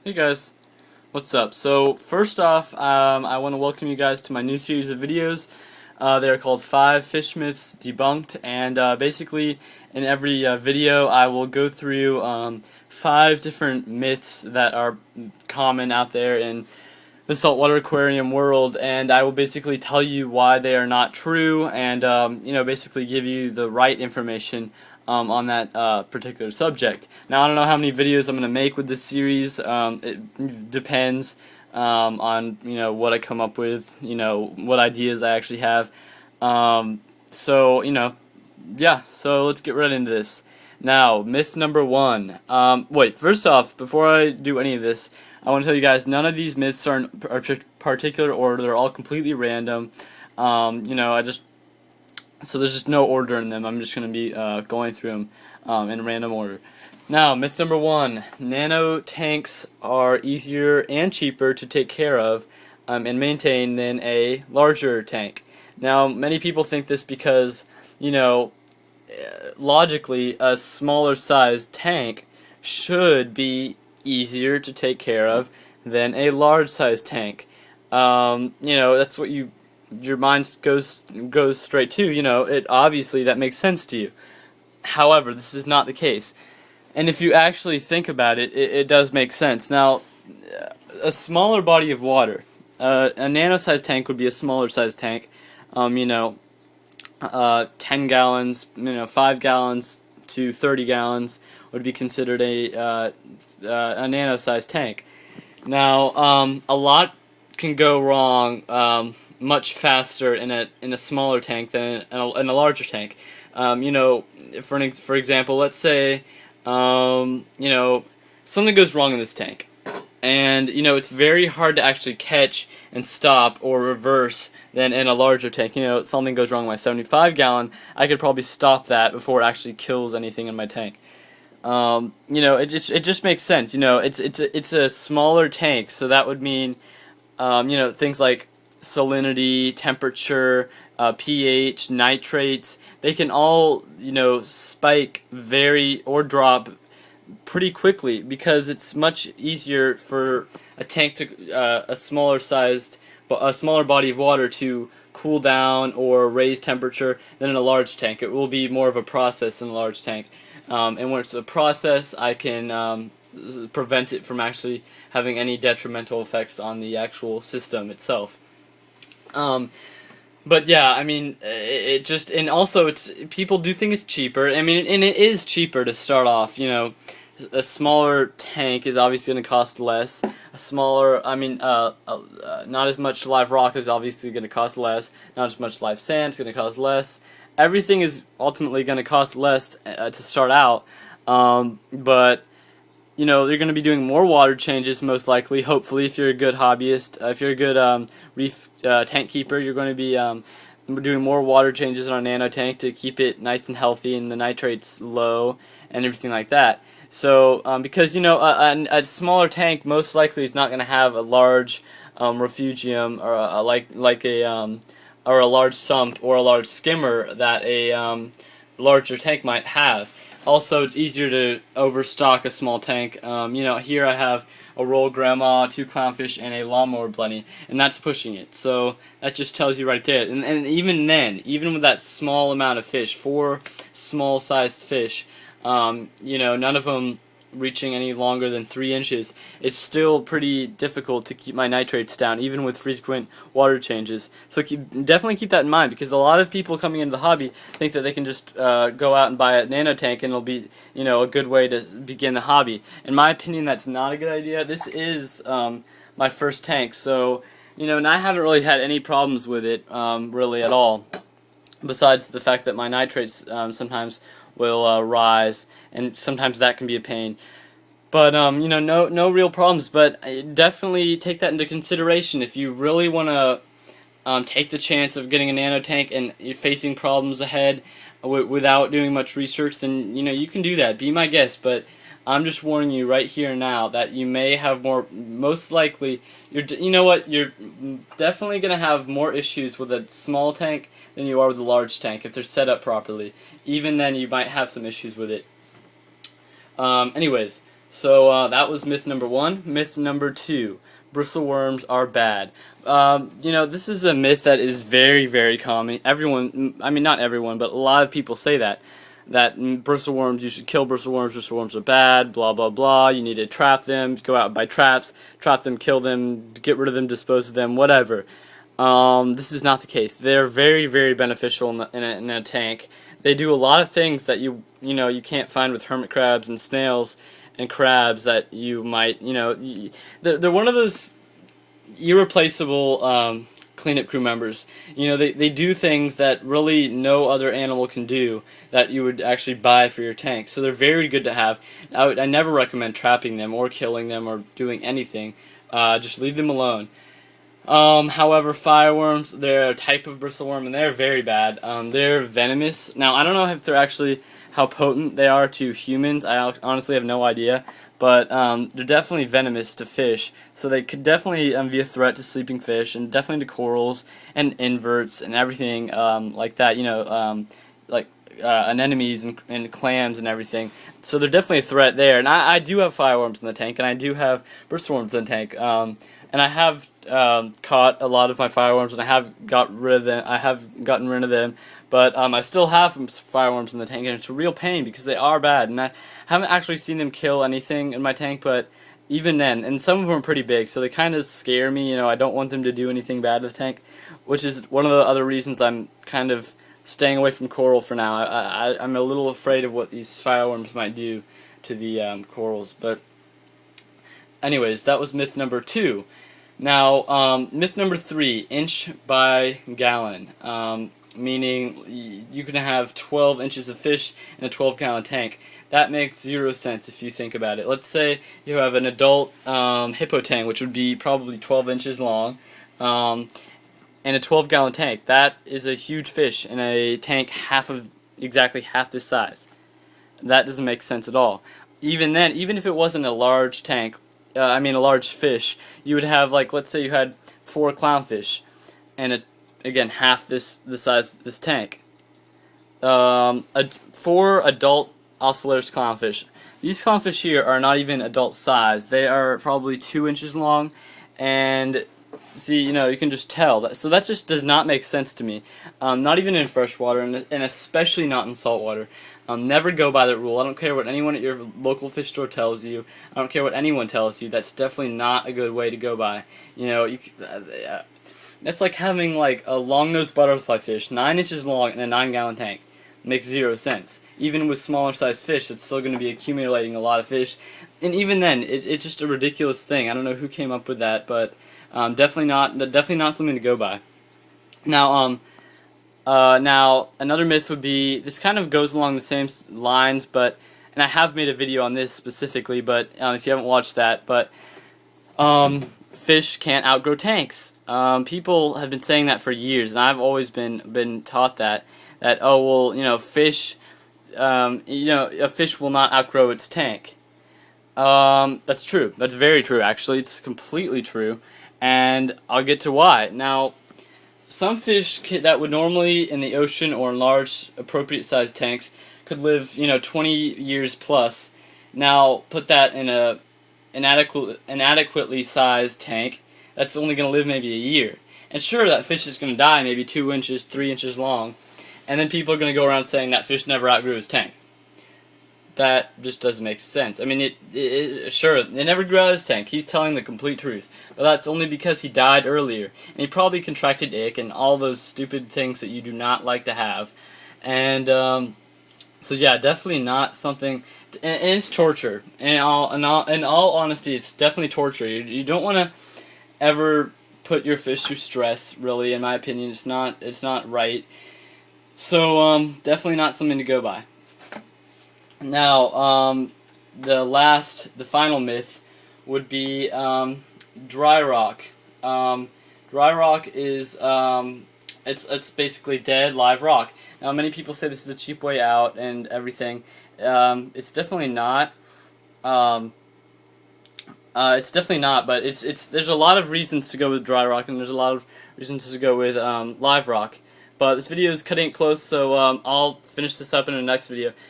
Hey guys, what's up? So first off, I want to welcome you guys to my new series of videos. They're called 5 Fish Myths Debunked, and basically in every video I will go through 5 different myths that are common out there in the saltwater aquarium world, and I will basically tell you why they are not true, and basically give you the right information on that particular subject. Now, I don't know how many videos I'm going to make with this series. It depends on what I come up with, what ideas I actually have. So yeah. So let's get right into this. Now, myth number 1. Wait, first off, before I do any of this, I want to tell you guys none of these myths are in particular order. They're all completely random. So there's just no order in them. I'm just going to be going through them in random order. Now, myth number 1. Nano tanks are easier and cheaper to take care of and maintain than a larger tank. Now, many people think this because, logically, a smaller sized tank should be easier to take care of than a large sized tank. That's what your mind goes straight to. It obviously that makes sense to you. However, this is not the case. And if you actually think about it, it does make sense. Now, a smaller body of water, a nano-sized tank would be a smaller sized tank. 10 gallons, 5 gallons to 30 gallons would be considered a nano-sized tank. Now, a lot can go wrong much faster in a smaller tank than in a larger tank. For example, let's say something goes wrong in this tank, and it's very hard to actually catch and stop or reverse than in a larger tank. Something goes wrong in my 75 gallon, I could probably stop that before it actually kills anything in my tank. It just makes sense. It's a smaller tank, so that would mean things like salinity, temperature, pH, nitrates, they can all, spike or drop pretty quickly because it's much easier for a tank to, a smaller body of water to cool down or raise temperature than in a large tank. It will be more of a process in a large tank. And when it's a process, I can prevent it from actually having any detrimental effects on the actual system itself. But yeah, and also people do think it's cheaper. And it is cheaper to start off. A smaller tank is obviously going to cost less. Not as much live rock is obviously going to cost less. Not as much live sand is going to cost less. Everything is ultimately going to cost less to start out. But they're going to be doing more water changes most likely, hopefully, if you're a good hobbyist. If you're a good reef tank keeper, you're going to be doing more water changes in our nano tank to keep it nice and healthy and the nitrates low and everything like that. So, because, a smaller tank most likely is not going to have a large refugium or a large sump or a large skimmer that a larger tank might have. Also, it's easier to overstock a small tank. Here I have a roll grandma, 2 clownfish, and a lawnmower bunny, and that's pushing it. So that just tells you right there. And even then, even with that small amount of fish, 4 small-sized fish, none of them reaching any longer than 3 inches, it's still pretty difficult to keep my nitrates down, even with frequent water changes. So definitely keep that in mind, because a lot of people coming into the hobby think that they can just go out and buy a nano tank and it'll be, a good way to begin the hobby. In my opinion, that's not a good idea. This is my first tank, so, and I haven't really had any problems with it, really at all, besides the fact that my nitrates sometimes will rise, and sometimes that can be a pain. But no real problems. But definitely take that into consideration if you really want to take the chance of getting a nano tank and you're facing problems ahead without doing much research. Then you can do that. Be my guest. But I'm just warning you right here and now that you may have most likely, you're definitely going to have more issues with a small tank than you are with a large tank if they're set up properly. Even then, you might have some issues with it. Anyways, So that was myth number 1. Myth number 2: bristleworms are bad. This is a myth that is very, very common. Everyone, I mean, not everyone, but a lot of people say that bristleworms, you should kill bristleworms. Bristleworms are bad. Blah blah blah. You need to trap them. Go out and buy traps. Trap them. Kill them. Get rid of them. Dispose of them. Whatever. This is not the case. They're very, very beneficial in a tank. They do a lot of things that you can't find with hermit crabs and snails and crabs that you might, they're one of those irreplaceable cleanup crew members. They do things that really no other animal can do that you would actually buy for your tank. So they're very good to have. I never recommend trapping them or killing them or doing anything. Just leave them alone. However, fireworms, they're a type of bristleworm, and they're very bad. They're venomous. Now, I don't know if they're actually how potent they are to humans. I honestly have no idea, but they're definitely venomous to fish. So they could definitely be a threat to sleeping fish, and definitely to corals and inverts and everything like that. Like anemones and clams and everything. So they're definitely a threat there. And I do have fireworms in the tank, and I do have bristleworms in the tank. And I have caught a lot of my fireworms, and I have gotten rid of them. But I still have some fireworms in the tank, and it's a real pain because they are bad. And I haven't actually seen them kill anything in my tank, but even then, and some of them are pretty big, so they kind of scare me. I don't want them to do anything bad to the tank, which is one of the other reasons I'm kind of staying away from coral for now. I'm a little afraid of what these fireworms might do to the corals. But anyways, that was myth number 2. Now, myth number 3, inch by gallon, meaning you can have 12 inches of fish in a 12-gallon tank. That makes 0 sense if you think about it. Let's say you have an adult hippo tank, which would be probably 12 inches long, and a 12-gallon tank. That is a huge fish in a tank exactly half this size. That doesn't make sense at all. Even then, even if it wasn't a large tank, a large fish, you would have, like, let's say you had 4 clownfish, and again, half the size of this tank. 4 adult Ocellaris clownfish. These clownfish here are not even adult size. They are probably 2 inches long, and see, you can just tell. So that just does not make sense to me. Not even in freshwater, and especially not in saltwater. Never go by that rule. I don't care what anyone at your local fish store tells you. I don't care what anyone tells you. That's definitely not a good way to go by. That's like having like a long-nosed butterfly fish, 9 inches long, in a 9-gallon tank. Makes 0 sense. Even with smaller-sized fish, it's still going to be accumulating a lot of fish. And even then, it's just a ridiculous thing. I don't know who came up with that, but definitely not something to go by. Now, another myth would be, this kind of goes along the same lines, and I have made a video on this specifically, but if you haven't watched that, but fish can't outgrow tanks. People have been saying that for years, and I've always been taught that fish, a fish will not outgrow its tank. That's true. That's very true, actually. It's completely true, and I'll get to why. Now, some fish that would normally in the ocean or in large, appropriate-sized tanks could live, 20 years plus. Now, put that in a inadequately sized tank that's only going to live maybe a year. And sure, that fish is going to die maybe 2 inches, 3 inches long, and then people are going to go around saying that fish never outgrew his tank. That just doesn't make sense. I mean, sure, it never grew out of his tank. He's telling the complete truth. But that's only because he died earlier. And he probably contracted ick and all those stupid things that you do not like to have. And, so yeah, definitely not something, and it's torture. In all honesty, it's definitely torture. You don't want to ever put your fish through stress, really, in my opinion. It's not right. So, definitely not something to go by. Now, the final myth would be dry rock. Dry rock is it's basically dead live rock. Now, many people say this is a cheap way out and everything. It's definitely not. It's definitely not. But there's a lot of reasons to go with dry rock, and there's a lot of reasons to go with live rock. But this video is cutting it close, so I'll finish this up in the next video.